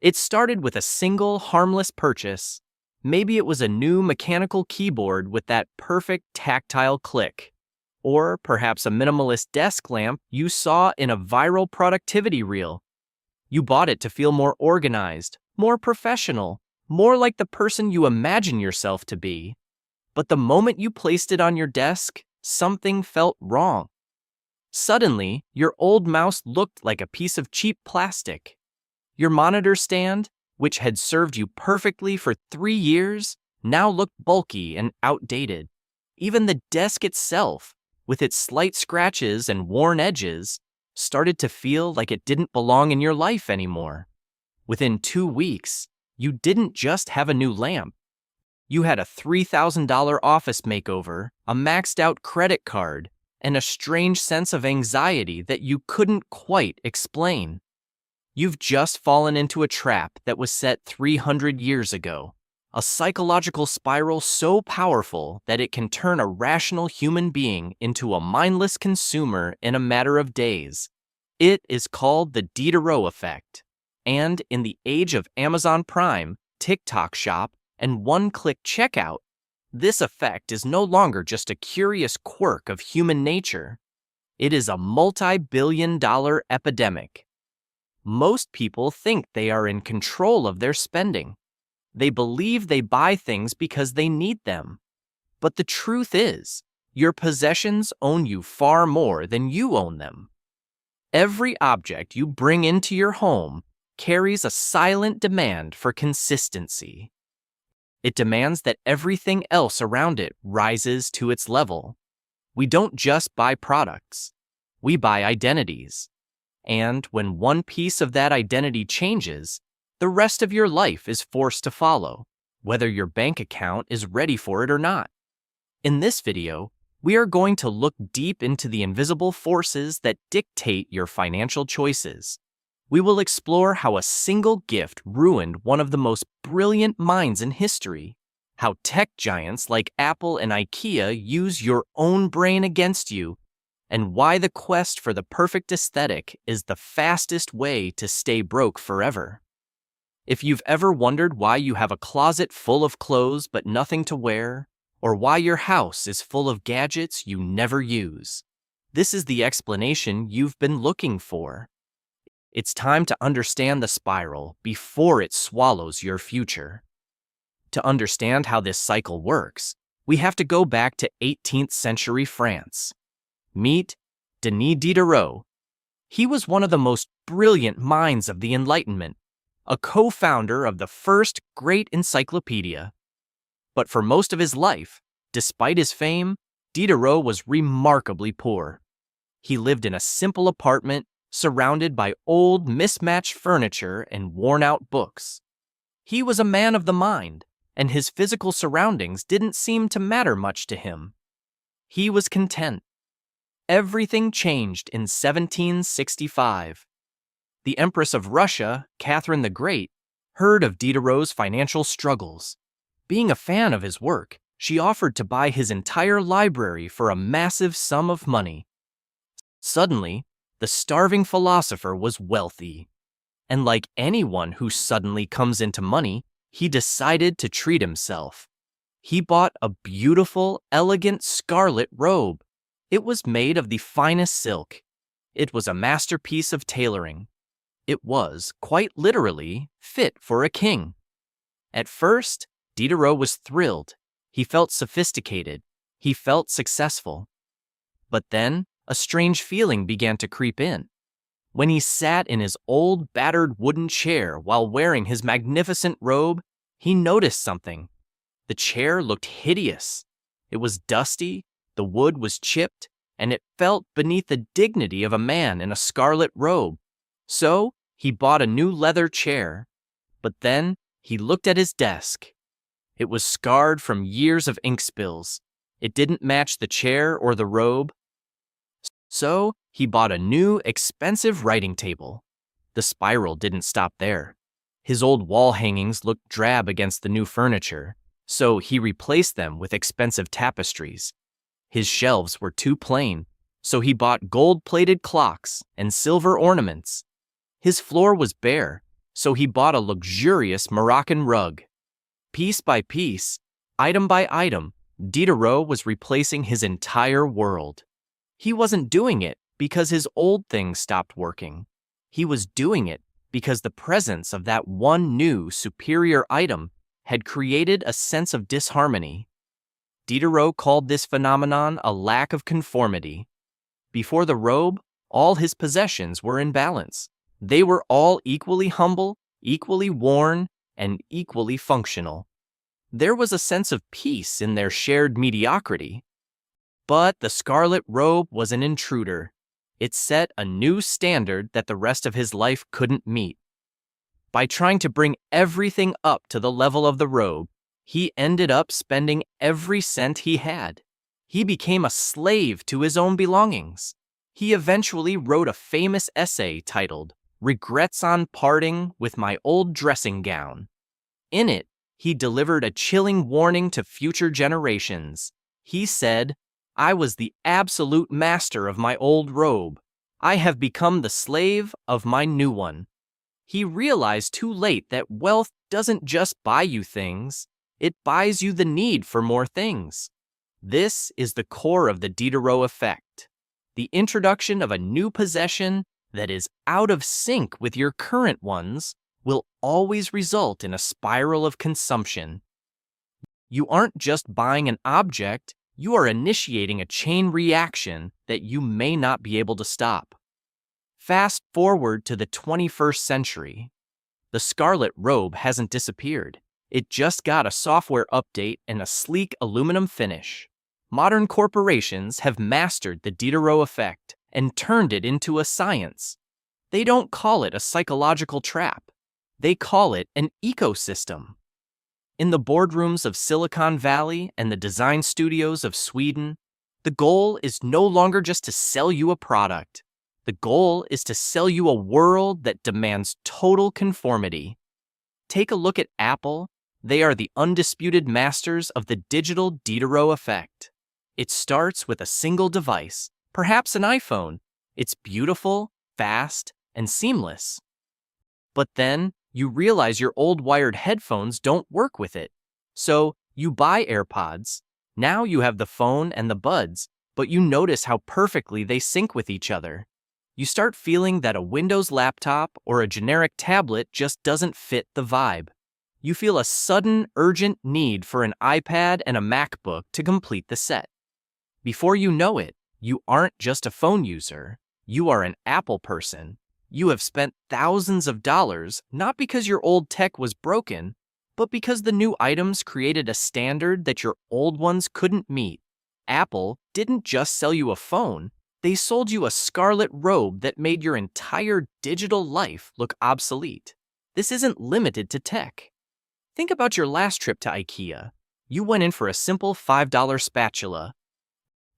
It started with a single harmless purchase. Maybe it was a new mechanical keyboard with that perfect tactile click. Or perhaps a minimalist desk lamp you saw in a viral productivity reel. You bought it to feel more organized, more professional, more like the person you imagine yourself to be. But the moment you placed it on your desk, something felt wrong. Suddenly, your old mouse looked like a piece of cheap plastic. Your monitor stand, which had served you perfectly for 3 years, now looked bulky and outdated. Even the desk itself, with its slight scratches and worn edges, started to feel like it didn't belong in your life anymore. Within 2 weeks, you didn't just have a new lamp. You had a $3,000 office makeover, a maxed-out credit card, and a strange sense of anxiety that you couldn't quite explain. You've just fallen into a trap that was set 300 years ago, a psychological spiral so powerful that it can turn a rational human being into a mindless consumer in a matter of days. It is called the Diderot Effect, and in the age of Amazon Prime, TikTok Shop, and one-click checkout, this effect is no longer just a curious quirk of human nature. It is a multi-billion-dollar epidemic. Most people think they are in control of their spending. They believe they buy things because they need them. But the truth is, your possessions own you far more than you own them. Every object you bring into your home carries a silent demand for consistency. It demands that everything else around it rises to its level. We don't just buy products. We buy identities. And when one piece of that identity changes, the rest of your life is forced to follow, whether your bank account is ready for it or not. In this video, we are going to look deep into the invisible forces that dictate your financial choices. We will explore how a single gift ruined one of the most brilliant minds in history, how tech giants like Apple and IKEA use your own brain against you, and why the quest for the perfect aesthetic is the fastest way to stay broke forever. If you've ever wondered why you have a closet full of clothes but nothing to wear, or why your house is full of gadgets you never use, this is the explanation you've been looking for. It's time to understand the spiral before it swallows your future. To understand how this cycle works, we have to go back to 18th century France. Meet Denis Diderot. He was one of the most brilliant minds of the Enlightenment, a co-founder of the first great encyclopedia. But for most of his life, despite his fame, Diderot was remarkably poor. He lived in a simple apartment surrounded by old, mismatched furniture and worn-out books. He was a man of the mind, and his physical surroundings didn't seem to matter much to him. He was content. Everything changed in 1765. The Empress of Russia, Catherine the Great, heard of Diderot's financial struggles. Being a fan of his work, she offered to buy his entire library for a massive sum of money. Suddenly, the starving philosopher was wealthy. And like anyone who suddenly comes into money, he decided to treat himself. He bought a beautiful, elegant scarlet robe. It was made of the finest silk. It was a masterpiece of tailoring. It was, quite literally, fit for a king. At first, Diderot was thrilled. He felt sophisticated. He felt successful. But then, a strange feeling began to creep in. When he sat in his old, battered wooden chair while wearing his magnificent robe, he noticed something. The chair looked hideous. It was dusty, the wood was chipped, and it felt beneath the dignity of a man in a scarlet robe. So, he bought a new leather chair. But then, he looked at his desk. It was scarred from years of ink spills. It didn't match the chair or the robe. So, he bought a new, expensive writing table. The spiral didn't stop there. His old wall hangings looked drab against the new furniture, so he replaced them with expensive tapestries. His shelves were too plain, so he bought gold-plated clocks and silver ornaments. His floor was bare, So he bought a luxurious Moroccan rug. Piece by piece, item by item, Diderot was replacing his entire world. He wasn't doing it because his old things stopped working. He was doing it because the presence of that one new, superior item had created a sense of disharmony. Diderot called this phenomenon a lack of conformity. Before the robe, all his possessions were in balance. They were all equally humble, equally worn, and equally functional. There was a sense of peace in their shared mediocrity. But the scarlet robe was an intruder. It set a new standard that the rest of his life couldn't meet. By trying to bring everything up to the level of the robe, he ended up spending every cent he had. He became a slave to his own belongings. He eventually wrote a famous essay titled, "Regrets on Parting with My Old Dressing Gown." In it, he delivered a chilling warning to future generations. He said, "I was the absolute master of my old robe. I have become the slave of my new one." He realized too late that wealth doesn't just buy you things, it buys you the need for more things. This is the core of the Diderot Effect. The introduction of a new possession that is out of sync with your current ones will always result in a spiral of consumption. You aren't just buying an object, you are initiating a chain reaction that you may not be able to stop. Fast forward to the 21st century. The scarlet robe hasn't disappeared. It just got a software update and a sleek aluminum finish. Modern corporations have mastered the Diderot effect and turned it into a science. They don't call it a psychological trap. They call it an ecosystem. In the boardrooms of Silicon Valley and the design studios of Sweden, the goal is no longer just to sell you a product. The goal is to sell you a world that demands total conformity. Take a look at Apple. They are the undisputed masters of the digital Diderot effect. It starts with a single device, perhaps an iPhone. It's beautiful, fast, and seamless. But then, you realize your old wired headphones don't work with it. So, you buy AirPods. Now you have the phone and the buds, but you notice how perfectly they sync with each other. You start feeling that a Windows laptop or a generic tablet just doesn't fit the vibe. You feel a sudden, urgent need for an iPad and a MacBook to complete the set. Before you know it, you aren't just a phone user. You are an Apple person. You have spent thousands of dollars not because your old tech was broken, but because the new items created a standard that your old ones couldn't meet. Apple didn't just sell you a phone, they sold you a scarlet robe that made your entire digital life look obsolete. This isn't limited to tech. Think about your last trip to IKEA. You went in for a simple $5 spatula.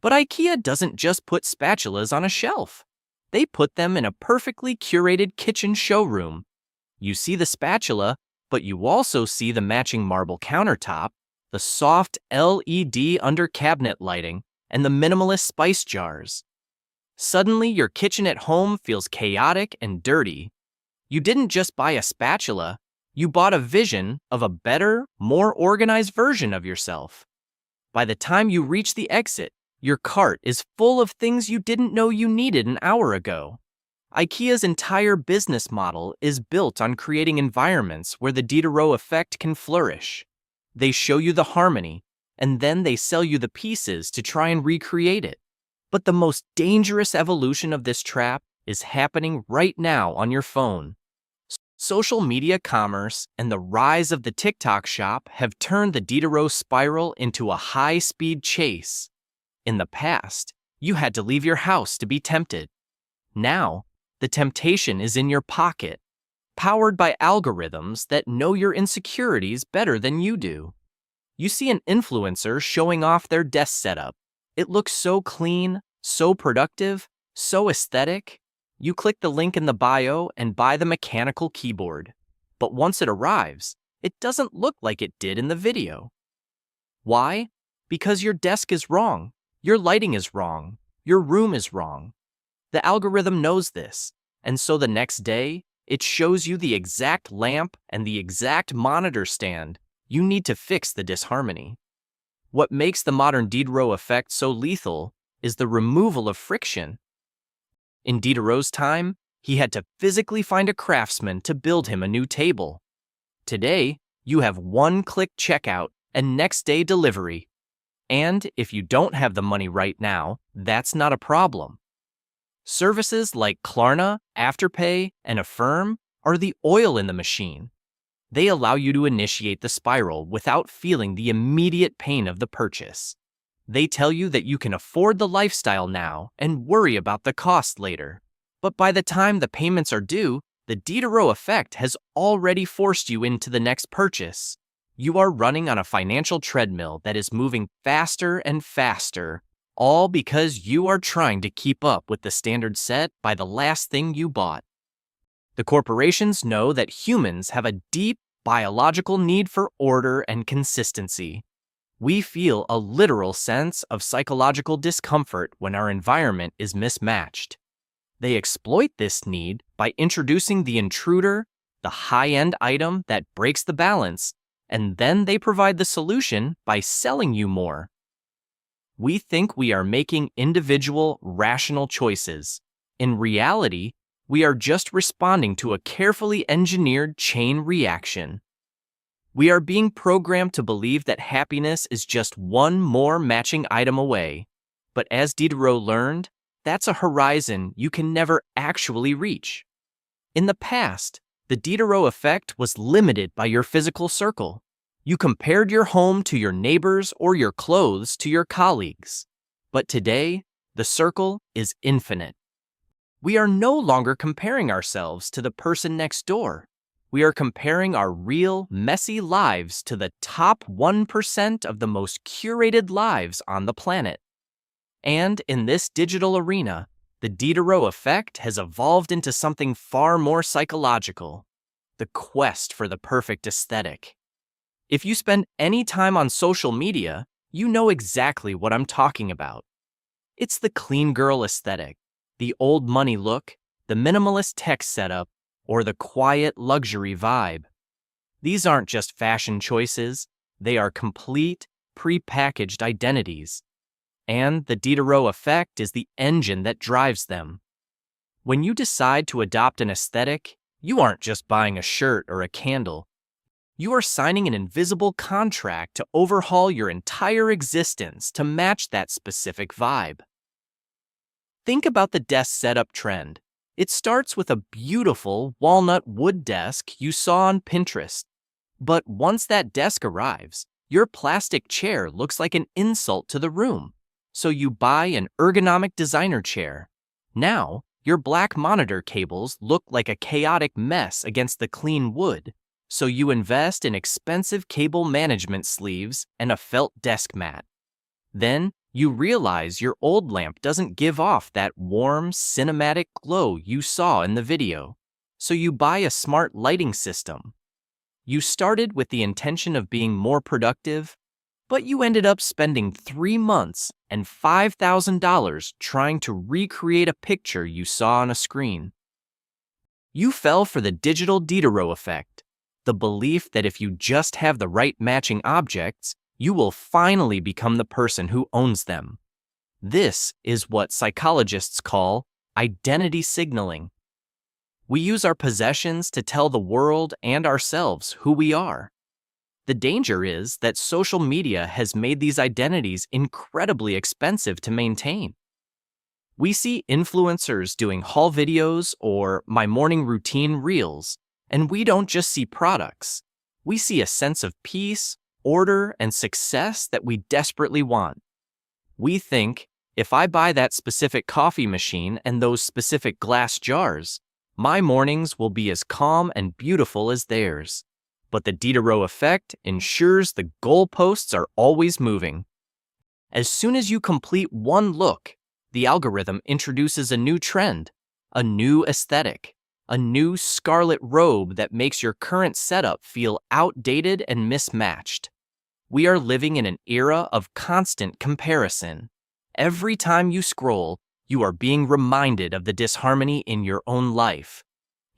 But IKEA doesn't just put spatulas on a shelf. They put them in a perfectly curated kitchen showroom. You see the spatula, but you also see the matching marble countertop, the soft LED under cabinet lighting, and the minimalist spice jars. Suddenly, your kitchen at home feels chaotic and dirty. You didn't just buy a spatula, you bought a vision of a better, more organized version of yourself. By the time you reach the exit, your cart is full of things you didn't know you needed an hour ago. IKEA's entire business model is built on creating environments where the Diderot effect can flourish. They show you the harmony, and then they sell you the pieces to try and recreate it. But the most dangerous evolution of this trap is happening right now on your phone. Social media commerce and the rise of the TikTok shop have turned the Diderot spiral into a high-speed chase. In the past, you had to leave your house to be tempted. Now, the temptation is in your pocket, powered by algorithms that know your insecurities better than you do. You see an influencer showing off their desk setup. It looks so clean, so productive, so aesthetic. You click the link in the bio and buy the mechanical keyboard. But once it arrives, it doesn't look like it did in the video. Why? Because your desk is wrong. Your lighting is wrong. Your room is wrong. The algorithm knows this, and so the next day, It shows you the exact lamp and the exact monitor stand you need to fix the disharmony. What makes the modern Diderot effect so lethal is the removal of friction. In Diderot's time, he had to physically find a craftsman to build him a new table. Today, you have one-click checkout and next-day delivery. And if you don't have the money right now, that's not a problem. Services like Klarna, Afterpay, and Affirm are the oil in the machine. They allow you to initiate the spiral without feeling the immediate pain of the purchase. They tell you that you can afford the lifestyle now and worry about the cost later. But by the time the payments are due, the Diderot effect has already forced you into the next purchase. You are running on a financial treadmill that is moving faster and faster, all because you are trying to keep up with the standard set by the last thing you bought. The corporations know that humans have a deep biological need for order and consistency. We feel a literal sense of psychological discomfort when our environment is mismatched. They exploit this need by introducing the intruder, the high-end item that breaks the balance, and then they provide the solution by selling you more. We think we are making individual, rational choices. In reality, we are just responding to a carefully engineered chain reaction. We are being programmed to believe that happiness is just one more matching item away. But as Diderot learned, that's a horizon you can never actually reach. In the past, the Diderot effect was limited by your physical circle. You compared your home to your neighbors or your clothes to your colleagues. But today, the circle is infinite. We are no longer comparing ourselves to the person next door. We are comparing our real, messy lives to the top 1% of the most curated lives on the planet. And in this digital arena, the Diderot effect has evolved into something far more psychological: the quest for the perfect aesthetic. If you spend any time on social media, you know exactly what I'm talking about. It's the clean girl aesthetic, the old money look, the minimalist tech setup, or the quiet luxury vibe. These aren't just fashion choices, they are complete, pre-packaged identities. And the Diderot effect is the engine that drives them. When you decide to adopt an aesthetic, you aren't just buying a shirt or a candle. You are signing an invisible contract to overhaul your entire existence to match that specific vibe. Think about the desk setup trend. It starts with a beautiful walnut wood desk you saw on Pinterest. But once that desk arrives, your plastic chair looks like an insult to the room. So you buy an ergonomic designer chair. Now, your black monitor cables look like a chaotic mess against the clean wood. So you invest in expensive cable management sleeves and a felt desk mat. Then, you realize your old lamp doesn't give off that warm, cinematic glow you saw in the video. So you buy a smart lighting system. You started with the intention of being more productive, but you ended up spending 3 months and $5,000 trying to recreate a picture you saw on a screen. You fell for the digital Diderot effect, the belief that if you just have the right matching objects, you will finally become the person who owns them. This is what psychologists call identity signaling. We use our possessions to tell the world and ourselves who we are. The danger is that social media has made these identities incredibly expensive to maintain. We see influencers doing haul videos or my morning routine reels, and we don't just see products. We see a sense of peace, order, and success that we desperately want. We think, if I buy that specific coffee machine and those specific glass jars, my mornings will be as calm and beautiful as theirs. But the Diderot effect ensures the goalposts are always moving. As soon as you complete one look, the algorithm introduces a new trend, a new aesthetic, a new scarlet robe that makes your current setup feel outdated and mismatched. We are living in an era of constant comparison. Every time you scroll, you are being reminded of the disharmony in your own life.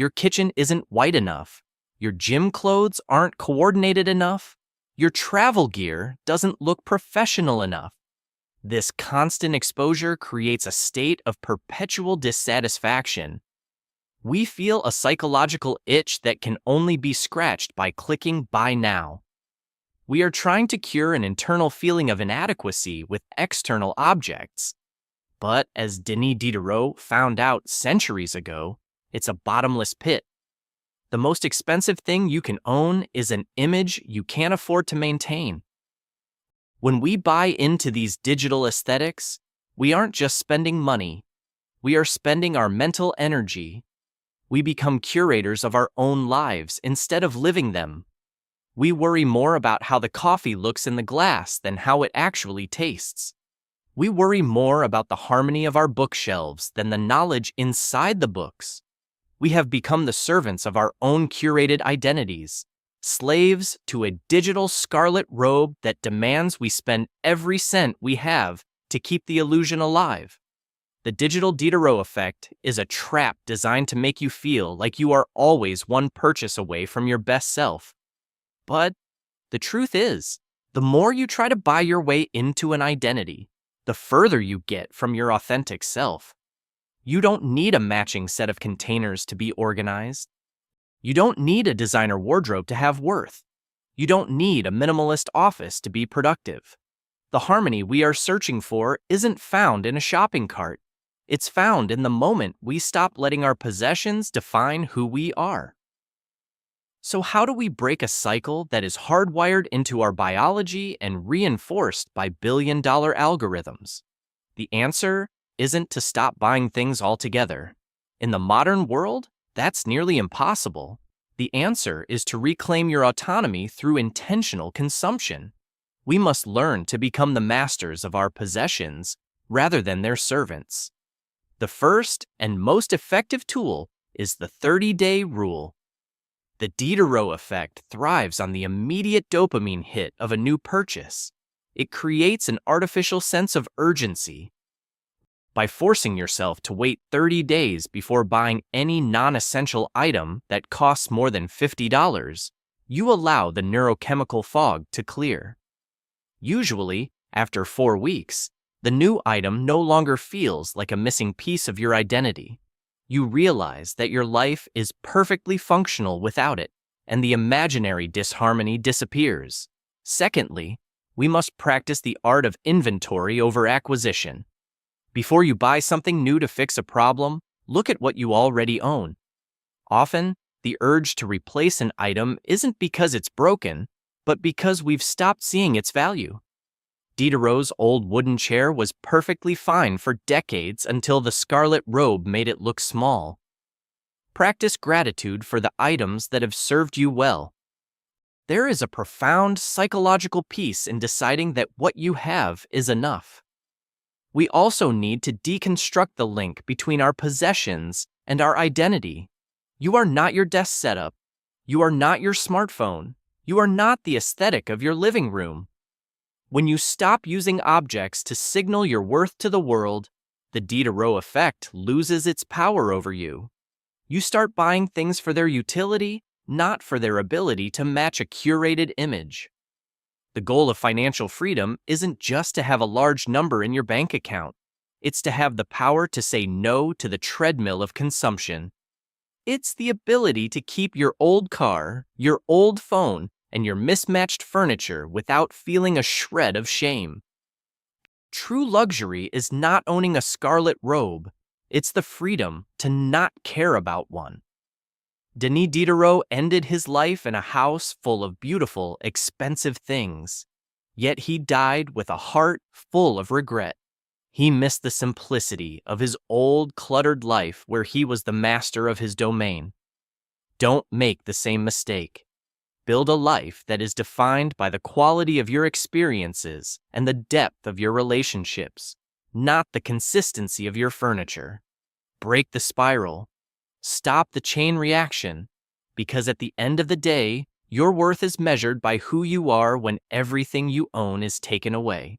Your kitchen isn't white enough. Your gym clothes aren't coordinated enough. Your travel gear doesn't look professional enough. This constant exposure creates a state of perpetual dissatisfaction. We feel a psychological itch that can only be scratched by clicking Buy Now. We are trying to cure an internal feeling of inadequacy with external objects. But as Denis Diderot found out centuries ago, it's a bottomless pit. The most expensive thing you can own is an image you can't afford to maintain. When we buy into these digital aesthetics, we aren't just spending money. We are spending our mental energy. We become curators of our own lives instead of living them. We worry more about how the coffee looks in the glass than how it actually tastes. We worry more about the harmony of our bookshelves than the knowledge inside the books. We have become the servants of our own curated identities, slaves to a digital scarlet robe that demands we spend every cent we have to keep the illusion alive. The digital Diderot effect is a trap designed to make you feel like you are always one purchase away from your best self. But the truth is, the more you try to buy your way into an identity, the further you get from your authentic self. You don't need a matching set of containers to be organized. You don't need a designer wardrobe to have worth. You don't need a minimalist office to be productive. The harmony we are searching for isn't found in a shopping cart. It's found in the moment we stop letting our possessions define who we are. So how do we break a cycle that is hardwired into our biology and reinforced by billion-dollar algorithms? The answer isn't to stop buying things altogether. In the modern world, that's nearly impossible. The answer is to reclaim your autonomy through intentional consumption. We must learn to become the masters of our possessions rather than their servants. The first and most effective tool is the 30-day rule. The Diderot effect thrives on the immediate dopamine hit of a new purchase. It creates an artificial sense of urgency. By forcing yourself to wait 30 days before buying any non-essential item that costs more than $50, you allow the neurochemical fog to clear. Usually, after 4 weeks, the new item no longer feels like a missing piece of your identity. You realize that your life is perfectly functional without it, and the imaginary disharmony disappears. Secondly, we must practice the art of inventory over acquisition. Before you buy something new to fix a problem, look at what you already own. Often, the urge to replace an item isn't because it's broken, but because we've stopped seeing its value. Diderot's old wooden chair was perfectly fine for decades until the scarlet robe made it look small. Practice gratitude for the items that have served you well. There is a profound psychological peace in deciding that what you have is enough. We also need to deconstruct the link between our possessions and our identity. You are not your desk setup. You are not your smartphone. You are not the aesthetic of your living room. When you stop using objects to signal your worth to the world, the Diderot effect loses its power over you. You start buying things for their utility, not for their ability to match a curated image. The goal of financial freedom isn't just to have a large number in your bank account. It's to have the power to say no to the treadmill of consumption. It's the ability to keep your old car, your old phone, and your mismatched furniture without feeling a shred of shame. True luxury is not owning a scarlet robe. It's the freedom to not care about one. Denis Diderot ended his life in a house full of beautiful, expensive things. Yet he died with a heart full of regret. He missed the simplicity of his old, cluttered life where he was the master of his domain. Don't make the same mistake. Build a life that is defined by the quality of your experiences and the depth of your relationships, not the consistency of your furniture. Break the spiral. Stop the chain reaction, because at the end of the day, your worth is measured by who you are when everything you own is taken away.